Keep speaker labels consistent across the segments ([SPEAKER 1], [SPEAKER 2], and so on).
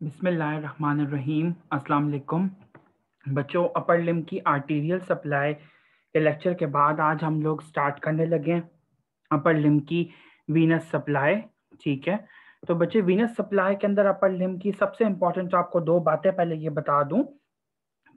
[SPEAKER 1] बिस्मिल्लाहिर्रहमानिर्रहीम। अस्सलाम वालेकुम बच्चों। अपर लिम्ब की आर्टीरियल सप्लाई के लेक्चर के बाद आज हम लोग स्टार्ट करने लगे हैं अपर लिम्ब की वीनस सप्लाई। ठीक है, तो बच्चे वीनस सप्लाई के अंदर अपर लिम्ब की सबसे इंपॉर्टेंट आपको दो बातें पहले ये बता दूं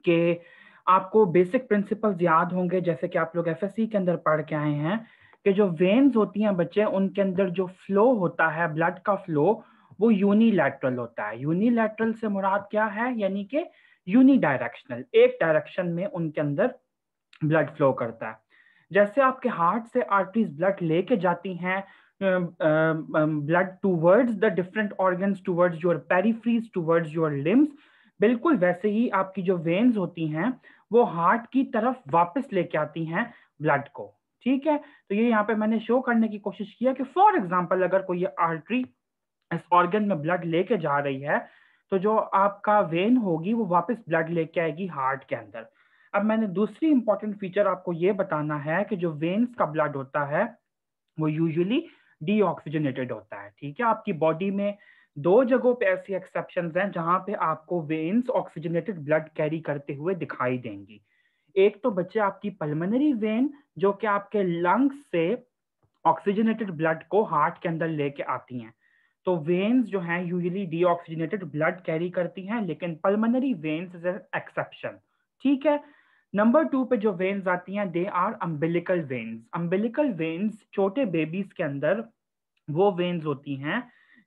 [SPEAKER 1] कि आपको बेसिक प्रिंसिपल्स याद होंगे, जैसे कि आप लोग एफएससी के अंदर पढ़ के आए हैं कि जो वेन्स होती हैं बच्चे, उनके अंदर जो फ्लो होता है, ब्लड का फ्लो, वो यूनिलैटरल होता है। यूनिलैटरल से मुराद क्या है? यानी कि यूनी डायरेक्शनल, एक डायरेक्शन में उनके अंदर ब्लड फ्लो करता है। जैसे आपके हार्ट से आर्टरीज ब्लड लेके जाती हैं blood towards the different organs, towards your peripheries, towards your limbs, बिल्कुल वैसे ही आपकी जो वेन्स होती हैं वो हार्ट की तरफ वापस लेके आती हैं ब्लड को। ठीक है, तो ये यहाँ पे मैंने शो करने की कोशिश किया कि फॉर एग्जांपल अगर कोई आर्टरी इस ऑर्गन में ब्लड लेके जा रही है, तो जो आपका वेन होगी वो वापस ब्लड लेके आएगी हार्ट के अंदर। अब मैंने दूसरी इंपॉर्टेंट फीचर आपको ये बताना है कि जो वेन्स का ब्लड होता है वो यूजुअली डीऑक्सीजनेटेड होता है। ठीक है, आपकी बॉडी में दो जगहों पे ऐसी एक्सेप्शंस हैं जहां पे आपको वेन्स ऑक्सीजनेटेड ब्लड कैरी करते हुए दिखाई देंगी। एक तो बच्चे आपकी पल्मोनरी वेन, जो कि आपके लंग्स से ऑक्सीजनेटेड ब्लड को हार्ट के अंदर लेके आती हैं। तो वेन्स जो हैं यूजुअली डीऑक्सीजनेटेड ब्लड कैरी करती हैं, लेकिन pulmonary veins is an exception. ठीक है, नंबर 2 पे जो वेन्स आती हैं they are umbilical veins. Umbilical veins छोटे बेबीज के अंदर वो वेन्स होती हैं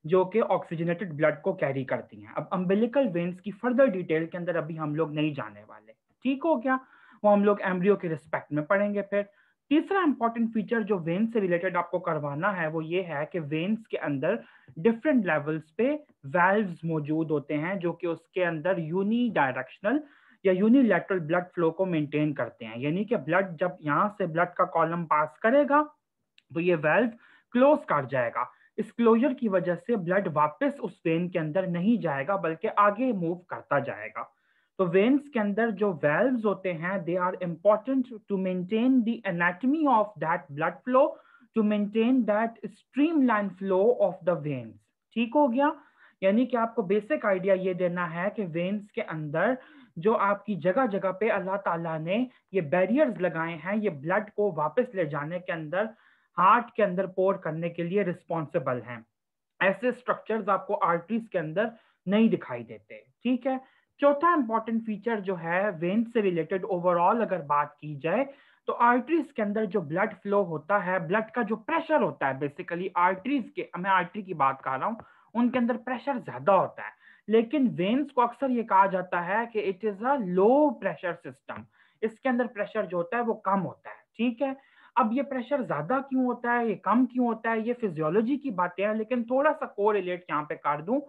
[SPEAKER 1] जो कि ऑक्सीजनेटेड ब्लड को कैरी करती हैं। अब अम्बिलिकल वेन्स की फर्दर डिटेल के अंदर अभी हम लोग नहीं जाने वाले। ठीक हो गया, वो हम लोग एम्ब्रियो के रिस्पेक्ट में पढ़ेंगे। फिर तीसरा इंपॉर्टेंट फीचर जो वेन से रिलेटेड आपको करवाना है वो ये है कि वेन्स के अंदर डिफरेंट लेवल्स पे वाल्व्स मौजूद होते हैं जो कि उसके अंदर यूनी डायरेक्शनल या यूनिलैटरल ब्लड फ्लो को मेंटेन करते हैं। यानी कि ब्लड जब यहाँ से ब्लड का कॉलम पास करेगा तो ये वाल्व क्लोज कर जाएगा। इस क्लोजर की वजह से ब्लड वापस उस वेन के अंदर नहीं जाएगा बल्कि आगे मूव करता जाएगा। तो वेन्स के अंदर जो वाल्व्स होते हैं they are important to maintain the anatomy of that blood flow, to maintain that streamline flow of the veins. ठीक हो गया, यानी कि आपको बेसिक आइडिया ये देना है कि वेन्स के अंदर जो आपकी जगह जगह पे अल्लाह ताला ने ये बैरियर्स लगाए हैं, ये ब्लड को वापस ले जाने के अंदर, हार्ट के अंदर पोर करने के लिए रिस्पॉन्सिबल हैं। ऐसे स्ट्रक्चर्स आपको आर्टरीज के अंदर नहीं दिखाई देते। ठीक है, चौथा इंपॉर्टेंट फीचर जो है वेन से रिलेटेड ओवरऑल अगर बात की जाए, तो आर्टरीज के अंदर जो ब्लड फ्लो होता है, ब्लड का जो प्रेशर होता है, बेसिकली आर्टरीज के, मैं आर्टरी की बात कर रहा हूँ, उनके अंदर प्रेशर ज्यादा होता है। लेकिन वेन्स को अक्सर ये कहा जाता है कि it is a low pressure system, इसके अंदर प्रेशर जो होता है वो कम होता है। ठीक है, अब ये प्रेशर ज्यादा क्यों होता है, ये कम क्यों होता है, ये फिजियोलॉजी की बातें हैं, लेकिन थोड़ा सा कोरिलेट यहाँ पे कर दूं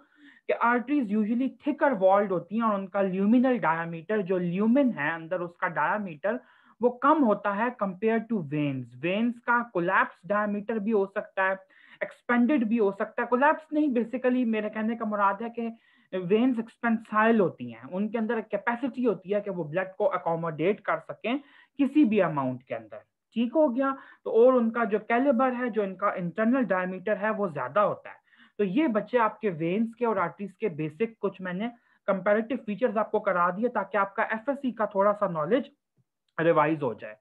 [SPEAKER 1] कि आर्टरीज यूजुअली थिकर वॉल्ड होती हैं और उनका ल्यूमिनल डायामीटर, जो ल्यूमिन है अंदर उसका डायामीटर, वो कम होता है कंपेयर टू वेन्स। वेन्स का कोलैप्स डायामीटर भी हो सकता है, एक्सपेंडेड भी हो सकता है। कोलैप्स नहीं, बेसिकली मेरे कहने का मुराद है कि वेन्स एक्सपेंसाइल होती हैं, उनके अंदर कैपेसिटी होती है कि वो ब्लड को अकोमोडेट कर सकें किसी भी अमाउंट के अंदर। ठीक हो गया, तो और उनका जो कैलिबर है, जो इनका इंटरनल डायमीटर है, वो ज्यादा होता है। तो ये बच्चे आपके वेन्स के और आर्टरीज के बेसिक कुछ मैंने कंपैरेटिव फीचर्स आपको करा दिए ताकि आपका एफएससी का थोड़ा सा नॉलेज रिवाइज हो जाए।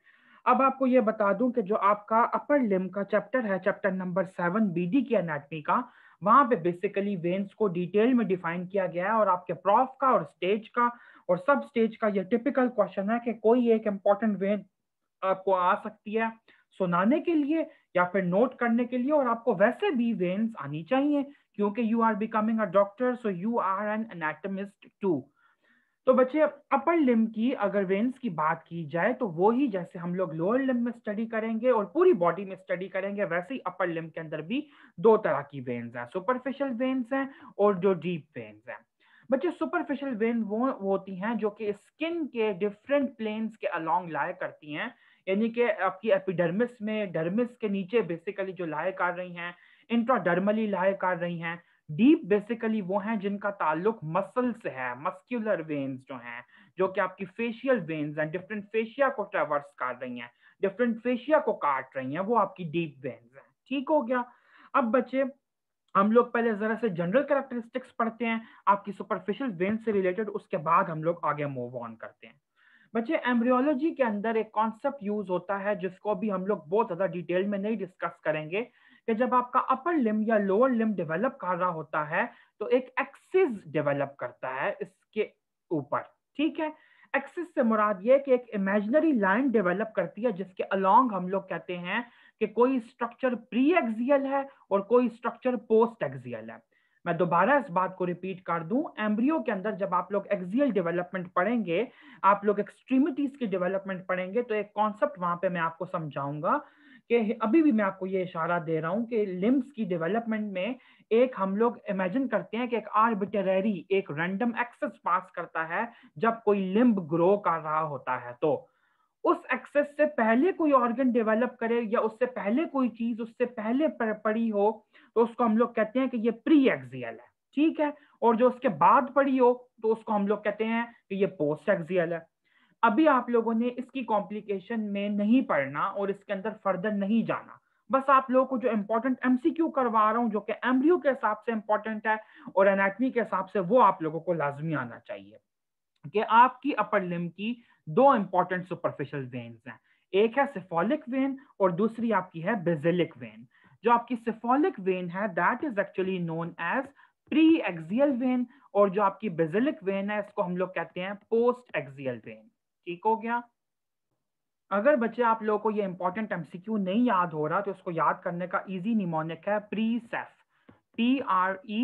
[SPEAKER 1] अब आपको ये बता दूं कि जो आपका अपर लिम्ब का चैप्टर है, चैप्टर नंबर 7 बीडी की एनाटॉमी का, वहां पे बेसिकली वेन्स को डिटेल में डिफाइन किया गया है। और आपके प्रॉफ का और स्टेज का और सब स्टेज का ये टिपिकल क्वेश्चन है कि कोई एक इंपॉर्टेंट वेन आपको आ सकती है सुनाने के लिए या फिर नोट करने के लिए, और आपको वैसे भी वेन्स आनी चाहिए क्योंकि you are becoming a doctor, so you are an anatomist too. तो बच्चे अपर लिम्ब की अगर वेन्स की बात की जाए तो वो ही जैसे हम लोग लोअर लिम्ब में स्टडी करेंगे और पूरी बॉडी में स्टडी करेंगे, वैसे ही अपर लिम्ब के अंदर भी दो तरह की वेन्स हैं, सुपरफिशियल वेन्स हैं और जो डीप वेन्स हैं। बच्चे सुपरफिशियल वेन वो होती हैं जो कि स्किन के डिफरेंट प्लेन्स के अलोंग लाया करती हैं, यानी कि आपकी एपिडर्मिस में, डर्मिस के नीचे बेसिकली जो लाया कर रही हैं, इंट्राडर्मली लाया कर रही हैं। डीप बेसिकली वो हैं जिनका ताल्लुक मसल से है, मस्क्यूलर वेन्स जो हैं, जो कि आपकी फेशियल वेन्स हैं, डिफरेंट फेशिया को ट्रेवर्स कर रही हैं, डिफरेंट फेशिया को काट रही हैं, वो आपकी डीप वेन्स हैं। ठीक हो गया। अब बच्चे हम लोग पहले जरा से जनरल कैरेक्टरिस्टिक्स पढ़ते हैं आपकी सुपरफिशियल वेन से रिलेटेड, उसके बाद हम लोग आगे मूव ऑन करते हैं। बच्चे, एम्ब्रियोलॉजी के अंदर एक कॉन्सेप्ट यूज होता है जिसको भी हम लोग बहुत ज्यादा डिटेल में नहीं डिस्कस करेंगे, कि जब आपका अपर लिम या लोअर लिम डेवलप कर रहा होता है तो एक एक्सिस डेवलप करता है इसके ऊपर। ठीक है, एक्सिस से मुराद ये कि एक इमेजिनरी लाइन डेवलप करती है जिसके अलोंग हम लोग कहते हैं कि कोई स्ट्रक्चर प्री एक्सियल है और कोई स्ट्रक्चर पोस्ट एक्सियल है। मैं दोबारा इस बात को रिपीट कर दूं, एम्ब्रियो के अंदर जब आप लोग एक्सियल डेवलपमेंट पढ़ेंगे, आप लोग एक्सट्रीमिटीज की डेवलपमेंट पढ़ेंगे, तो एक कॉन्सेप्ट वहां पे मैं आपको समझाऊंगा कि अभी भी मैं आपको ये इशारा दे रहा हूं कि लिम्स की डेवलपमेंट में एक हम लोग इमेजिन करते हैं कि एक आर्बिट्रेरी एक रैंडम एक्सेस पास करता है जब कोई लिम्ब ग्रो कर रहा होता है, तो उस एक्सेस से पहले कोई ऑर्गन डेवलप करे या उससे पहले कोई चीज उससे पहले पड़ी हो तो उसको हम लोग कहते हैं कि ये प्री एक्सियल है। ठीक है, और जो उसके बाद पड़ी हो तो उसको हम लोग कहते हैं कि ये पोस्ट एक्सियल है। अभी आप लोगों ने इसकी कॉम्प्लिकेशन में नहीं पढ़ना और इसके अंदर फर्दर नहीं जाना, बस आप लोगों को जो इंपॉर्टेंट एमसीक्यू करवा रहा हूं जो कि एम्ब्रियो के हिसाब से इंपॉर्टेंट है और एनाटमी के हिसाब से, वो आप लोगों को लाजमी आना चाहिए कि आपकी अपर लिम की दो इंपॉर्टेंट सुपरफिशियल वेन्स हैं। एक है सिफोलिक वेन और दूसरी आपकी है बेसिलिक वेन। जो आपकी सिफोलिक वेन है that is actually known as pre axial vein, और जो आपकी बेसिलिक वेन है इसको हम लोग कहते हैं पोस्ट एक्सियल वेन। ठीक हो गया? अगर बच्चे आप लोगों को ये इंपॉर्टेंट एमसीक्यू नहीं याद हो रहा तो इसको याद करने का इजी निमोनिक है प्रीसेफ, PRECEPH,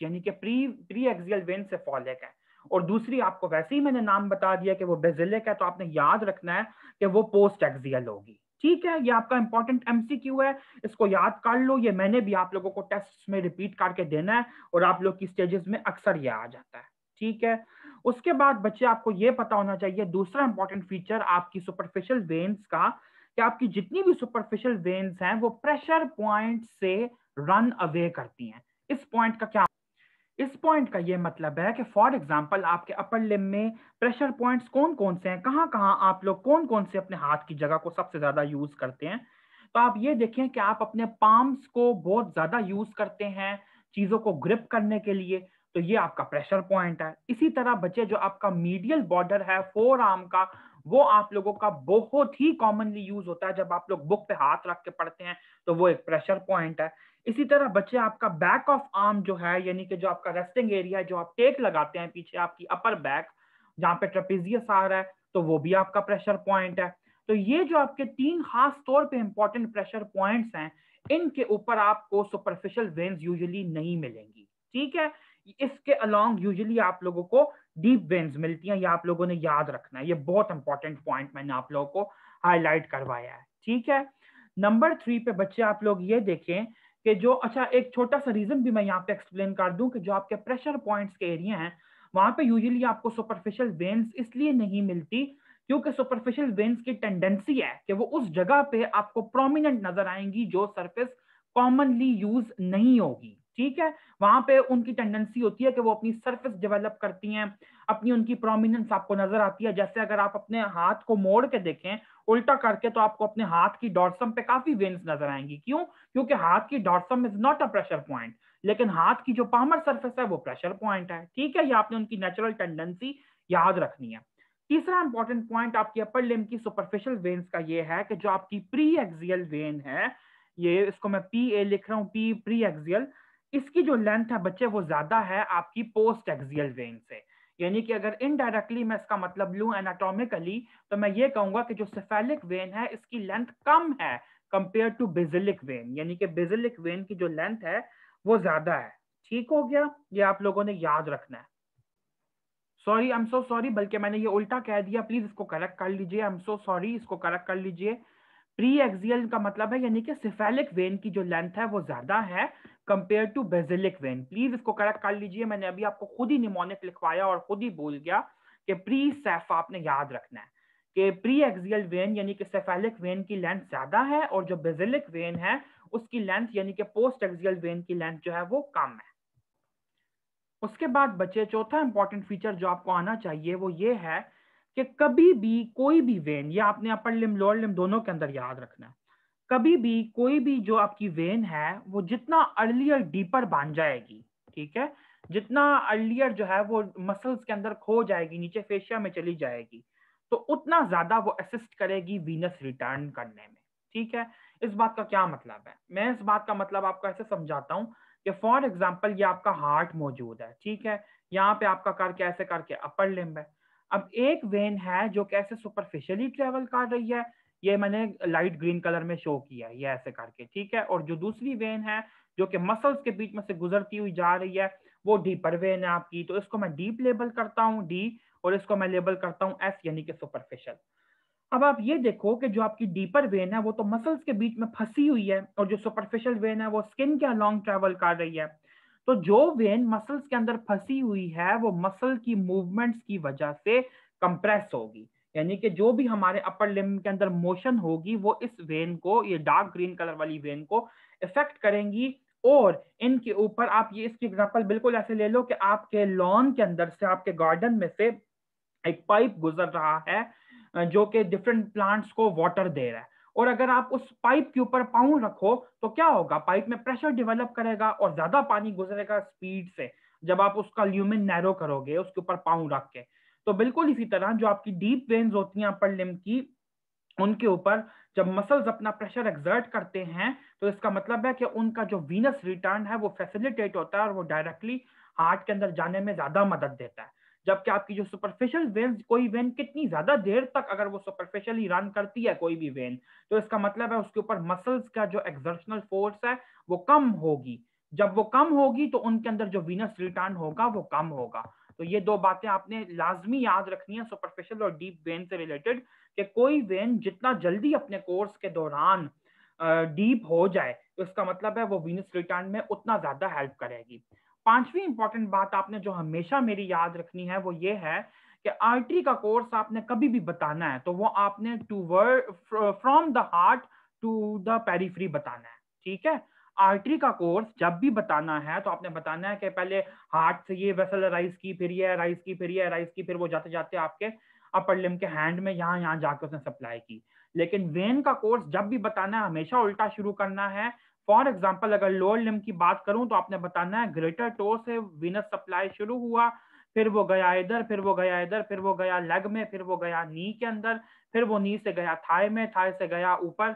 [SPEAKER 1] यानी कि प्री एक्सियल वेन सिफोलिक है। और दूसरी आपको वैसे ही मैंने नाम बता दिया कि वो बेसिलिक है, तो आपने याद रखना है कि वो पोस्ट एक्सियल होगी। ठीक है, ये आपका इंपॉर्टेंट एमसीक्यू है, इसको याद कर लो। ये मैंने भी आप लोगों को टेस्ट में रिपीट करके देना है और आप लोग की स्टेजेस में अक्सर ये आ जाता है। ठीक है, उसके बाद बच्चे आपको ये पता होना चाहिए दूसरा इंपॉर्टेंट फीचर आपकी सुपरफिशियल वेन्स का, कि आपकी जितनी भी सुपरफिशियल वेन्स हैं वो प्रेशर पॉइंट से रन अवे करती हैं। इस पॉइंट का क्या, इस पॉइंट का ये मतलब है कि फॉर एग्जांपल आपके अपर लिम में प्रेशर पॉइंट्स कौन कौन से हैं, कहाँ कहाँ आप लोग कौन कौन से अपने हाथ की जगह को सबसे ज्यादा यूज करते हैं। तो आप ये देखें कि आप अपने पाम्स को बहुत ज्यादा यूज करते हैं चीजों को ग्रिप करने के लिए, तो ये आपका प्रेशर पॉइंट है। इसी तरह बच्चे जो आपका मीडियल बॉर्डर है फोर आर्म का, वो आप लोगों का बहुत ही कॉमनली यूज होता है जब आप लोग बुक पे हाथ रख के पढ़ते हैं, तो वो एक प्रेशर पॉइंट है। इसी तरह बच्चे आपका बैक ऑफ आर्म जो है, यानी कि जो आपका रेस्टिंग एरिया है, जो आप टेक लगाते हैं पीछे आपकी अपर बैक जहाँ पे ट्रेपेजियस आ रहा है, तो वो भी आपका प्रेशर पॉइंट है। तो ये जो आपके तीन खास तौर पे इंपॉर्टेंट प्रेशर पॉइंट्स हैं, इनके ऊपर आपको सुपरफिशियल वेन्स यूजुअली नहीं मिलेंगी। ठीक है, इसके अलोंग यूजुअली आप लोगों को डीप वेन्स मिलती हैं, ये आप लोगों ने याद रखना है। ये बहुत इंपॉर्टेंट पॉइंट मैंने आप लोगों को हाईलाइट करवाया है। ठीक है, नंबर 3 पे बच्चे आप लोग ये देखें कि जो, अच्छा एक छोटा सा रीजन भी मैं यहाँ पे एक्सप्लेन कर दूं कि जो आपके प्रेशर पॉइंट्स के एरिया हैं वहां पे यूजुअली आपको सुपरफिशियल वेन्स इसलिए नहीं मिलती क्योंकि सुपरफिशियल वेन्स की टेंडेंसी है कि वो उस जगह पे आपको प्रोमिनेंट नजर आएंगी जो सरफेस कॉमनली यूज नहीं होगी। ठीक है, वहां पे उनकी टेंडेंसी होती है कि वो अपनी सरफेस डेवलप करती हैं, अपनी उनकी प्रोमिनेंस आपको नजर आती है। जैसे अगर आप अपने हाथ को मोड़ के देखें उल्टा करके, तो आपको अपने हाथ की डॉर्सम पे काफी वेन्स नजर आएंगी। क्यों? क्योंकि हाथ की dorsum is not a pressure point, लेकिन हाथ की जो पामर सरफेस है वो प्रेशर पॉइंट है। ठीक है, ये आपने उनकी नेचुरल टेंडेंसी याद रखनी है। तीसरा इंपॉर्टेंट पॉइंट आपकी अपर लिम की सुपरफिशियल वेन्स का ये है कि जो आपकी प्री एक्सियल वेन है, ये इसको मैं पी ए लिख रहा हूँ, पी प्री एक्सियल, इसकी जो लेंथ है बच्चे वो ज्यादा है आपकी पोस्ट एक्सियल वेन से। यानी कि अगर इनडायरेक्टली मैं इसका मतलब लूं एनाटॉमिकली, तो मैं ये कहूंगा कि जो सेफेलिक वेन है इसकी लेंथ कम है कंपेयर टू बेसिलिक वेन, यानी कि बेसिलिक वेन की जो लेंथ है वो ज्यादा है। ठीक हो गया? ये आप लोगों ने याद रखना है। Sorry, I am so sorry, बल्कि मैंने ये उल्टा कह दिया, प्लीज इसको करेक्ट कर लीजिए। आई एम सो सॉरी, इसको करेक्ट कर लीजिए। प्री एक्सियल का मतलब है यानी कि सिफेलिक वेन की जो लेंथ है वो ज्यादा है compare to basilic vein. Please इसको करेक्ट कर लीजिए, मैंने अभी आपको खुद ही निमोनिक लिखवाया और खुद ही भूल गया कि प्री सेफ आपने याद रखना है कि प्री एक्सियल वेन यानी कि सेफेलिक वेन की लेंथ ज्यादा है और जो बेसिलिक वेन है उसकी लेंथ यानी कि पोस्ट एक्सियल वेन की लेंथ जो है वो कम है। उसके बाद बचे चौथा इंपॉर्टेंट फीचर जो आपको आना चाहिए वो ये है कि कभी भी कोई भी वेन, या आपने अपर लिम लोअर लिम दोनों के अंदर याद रखना है, कभी भी कोई भी जो आपकी वेन है वो जितना अर्लियर डीपर बांध जाएगी, ठीक है, जितना अर्लियर जो है वो मसल्स के अंदर खो जाएगी, नीचे फेशिया में चली जाएगी, तो उतना ज्यादा वो असिस्ट करेगी वीनस रिटर्न करने में। ठीक है, इस बात का क्या मतलब है, मैं इस बात का मतलब आपको ऐसे समझाता हूँ कि फॉर एग्जाम्पल ये आपका हार्ट मौजूद है, ठीक है, यहाँ पे आपका करके ऐसे करके अपर लिम्ब है। अब एक वेन है जो कैसे सुपरफिशियली ट्रेवल कर रही है, ये मैंने लाइट ग्रीन कलर में शो किया है, ये ऐसे करके, ठीक है, और जो दूसरी वेन है जो कि मसल्स के बीच में से गुजरती हुई जा रही है वो डीपर वेन है आपकी, तो इसको मैं डीप लेबल करता हूँ डी, और इसको मैं लेबल करता हूँ एस यानी कि सुपरफिशियल। अब आप ये देखो कि जो आपकी डीपर वेन है वो तो मसल्स के बीच में फंसी हुई है, और जो सुपरफिशियल वेन है वो स्किन के अलोंग ट्रेवल कर रही है। तो जो वेन मसल्स के अंदर फंसी हुई है वो मसल की मूवमेंट्स की वजह से कंप्रेस होगी, यानी कि जो भी हमारे अपर लिम्ब के अंदर मोशन होगी वो इस वेन को, ये डार्क ग्रीन कलर वाली वेन को इफेक्ट करेंगी। और इनके ऊपर आप ये इसकी एग्जांपल बिल्कुल ऐसे ले लो कि आपके लॉन के अंदर से, आपके गार्डन में से एक पाइप गुजर रहा है जो कि डिफरेंट प्लांट्स को वाटर दे रहा है, और अगर आप उस पाइप के ऊपर पाँव रखो तो क्या होगा, पाइप में प्रेशर डेवलप करेगा और ज्यादा पानी गुजरेगा स्पीड से जब आप उसका ल्यूमेन नैरो करोगे उसके ऊपर पाँव रख के। तो बिल्कुल इसी तरह जो आपकी डीप वेन्स होती हैं अपर लिम्ब की, उनके ऊपर जब मसल्स अपना प्रेशर एक्सर्ट करते हैं तो इसका मतलब है कि उनका जो वीनस रिटर्न है वो फैसिलिटेट होता है और वो डायरेक्टली हार्ट के अंदर जाने में ज्यादा मदद देता है। जबकि आपकी जो सुपरफिशियल वेन्स, कोई वेन कितनी ज्यादा देर तक अगर वो सुपरफिशियली रन करती है कोई भी वेन, तो इसका मतलब है उसके ऊपर मसल्स का जो एक्सर्शनल फोर्स है वो कम होगी। जब वो कम होगी तो उनके अंदर जो वीनस रिटर्न होगा वो कम होगा। तो ये दो बातें आपने लाजमी याद रखनी है सुपरफिशियल और डीप वेन से रिलेटेड, कि कोई वेन जितना जल्दी अपने कोर्स के दौरान डीप हो जाए तो इसका मतलब है वो वीनस रिटर्न में उतना ज्यादा हेल्प करेगी। पांचवी इंपॉर्टेंट बात आपने जो हमेशा मेरी याद रखनी है वो ये है कि आर्टरी का कोर्स आपने कभी भी बताना है तो वो आपने toward from the heart to the periphery बताना है, ठीक है। आर्टरी का कोर्स जब भी बताना है तो आपने बताना है कि पहले हार्ट से ये वेसल राइज की, फिर ये राइज की, फिर ये राइज की, फिर वो जाते जाते आपके अपर लिम्ब के हैंड में यहाँ यहाँ जाकर उसने सप्लाई की। लेकिन वेन का कोर्स जब भी बताना है हमेशा उल्टा शुरू करना है। फॉर एग्जाम्पल अगर लोअर लिम्ब की बात करूं तो आपने बताना है ग्रेटर टो से वीनस सप्लाई शुरू हुआ, फिर वो गया इधर, फिर वो गया इधर, फिर वो गया लेग में, फिर वो गया नी के अंदर, फिर वो नी से गया थाई में, थाई से गया ऊपर।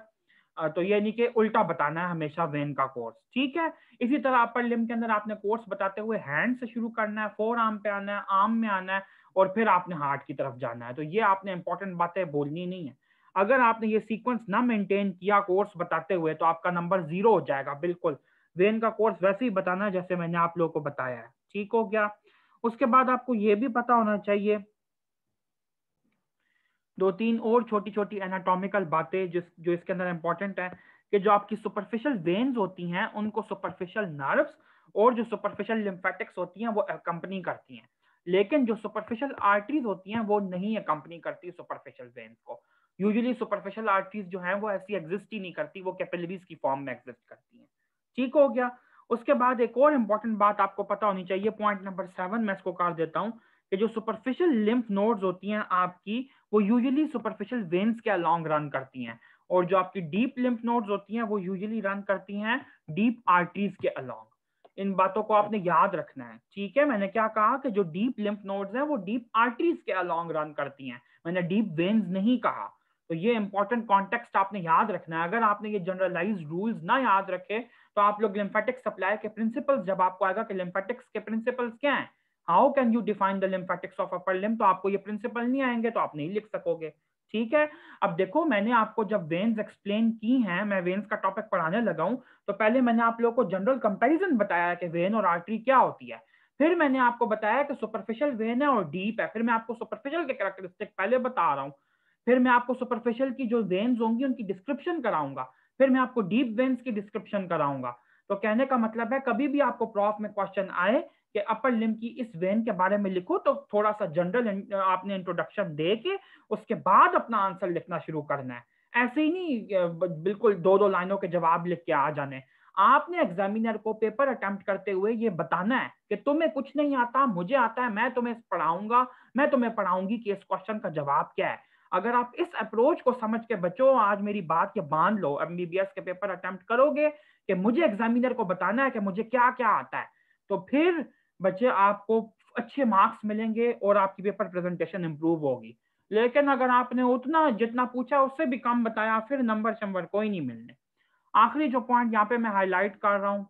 [SPEAKER 1] तो ये नहीं कि उल्टा बताना है हमेशा वेन का कोर्स, ठीक है। इसी तरह अपर लिम्ब के अंदर आपने कोर्स बताते हुए हैंड से शुरू करना है, फोर आर्म पे आना है, आर्म में आना है, और फिर आपने हार्ट की तरफ जाना है। तो ये आपने इंपॉर्टेंट बातें बोलनी नहीं है। अगर आपने ये सीक्वेंस ना मेंटेन किया कोर्स बताते हुए तो आपका नंबर 0 हो जाएगा बिल्कुल। वेन का कोर्स वैसे ही बताना है जैसे मैंने आप लोगों को बताया है, ठीक हो गया। उसके बाद आपको ये भी पता होना चाहिए दो तीन और छोटी छोटी एनाटॉमिकल बातें जो इसके अंदर इंपॉर्टेंट है, कि जो आपकी सुपरफिशियल वेन्स होती हैं उनको सुपरफिशियल नर्व्स और जो सुपरफिशियल लिम्फेटिक्स होती हैं वो कंपनी करती हैं, लेकिन जो सुपरफिशियल आर्टरीज होती हैं वो नहीं कंपनी करती सुपरफिशियल वेन्स को। यूजुअली सुपरफिशियल आर्टरीज जो हैं वो ऐसी एग्जिस्ट ही नहीं करती, वो कैपिलरीज की फॉर्म में एग्जिस्ट करती हैं, ठीक हो गया। उसके बाद एक और इंपॉर्टेंट बात आपको पता होनी चाहिए, पॉइंट नंबर 7 मैं इसको कर देता हूँ, कि जो सुपरफिशियल लिम्फ नोड्स होती हैं आपकी वो यूजुअली सुपरफिशियल वेन्स के अलोंग रन करती हैं, और जो आपकी डीप लिम्फ नोड्स होती हैं वो यूजुअली रन करती हैं डीप आर्टरीज के अलोंग। इन बातों को आपने याद रखना है, ठीक है। मैंने क्या कहा कि जो डीप लिम्फ नोड्स हैं वो डीप आर्टरीज के अलोंग रन करती हैं, मैंने डीप वेन्स नहीं कहा। तो ये इंपॉर्टेंट कॉन्टेक्स्ट आपने याद रखना है। अगर आपने ये जनरलाइज्ड रूल्स ना याद रखे तो आप लोग लिम्फेटिक सप्लाई के प्रिंसिपल्स जब आपको आएगा कि लिम्फेटिक्स के प्रिंसिपल्स क्या हैं, how can you define the lymphatics of upper limb, तो आपको ये प्रिंसिपल नहीं आएंगे तो आप नहीं लिख सकोगे, ठीक है। अब देखो मैंने आपको जब वेन्स एक्सप्लेन की हैं, मैं वेन्स का टॉपिक पढ़ाने लगा हूं, तो पहले मैंने आप लोगों को जनरल कंपैरिजन बताया कि वेन और आर्टरी क्या होती है, फिर मैंने आपको बताया कि सुपरफिशियल वेन है और डीप है, फिर मैं आपको सुपरफिशियल के कैरेक्टरिस्टिक पहले बता रहा हूँ, फिर मैं आपको सुपरफिशियल की जो वेन्स होंगी उनकी डिस्क्रिप्शन कराऊंगा, फिर मैं आपको डीप वेन्स की डिस्क्रिप्शन कराऊंगा। तो कहने का मतलब है कभी भी आपको प्रॉफ में क्वेश्चन आए कि अपर लिम्ब की इस वेन के बारे में लिखो तो थोड़ा सा जनरल आपने इंट्रोडक्शन दे के उसके बाद अपना आंसर लिखना शुरू करना है। ऐसे ही नहीं बिल्कुल दो दो लाइनों के जवाब लिख के आ जाने। आपने एग्जामिनर को पेपर अटेम्प्ट करते हुए ये बताना है कि तुम्हें कुछ नहीं आता, मुझे आता है, मैं तुम्हें पढ़ाऊंगा, मैं तुम्हें पढ़ाऊंगी कि इस क्वेश्चन का जवाब क्या है। अगर आप इस अप्रोच को समझ के बच्चों आज मेरी बात के बांध लो, एमबीबीएस के पेपर अटेम्प्ट करोगे कि मुझे एग्जामिनर को बताना है कि मुझे क्या क्या आता है, तो फिर बच्चे आपको अच्छे मार्क्स मिलेंगे और आपकी पेपर प्रेजेंटेशन इंप्रूव होगी। लेकिन अगर आपने उतना जितना पूछा उससे भी कम बताया, फिर नंबर शंबर कोई नहीं मिलने। आखिरी जो पॉइंट यहाँ पे मैं हाईलाइट कर रहा हूँ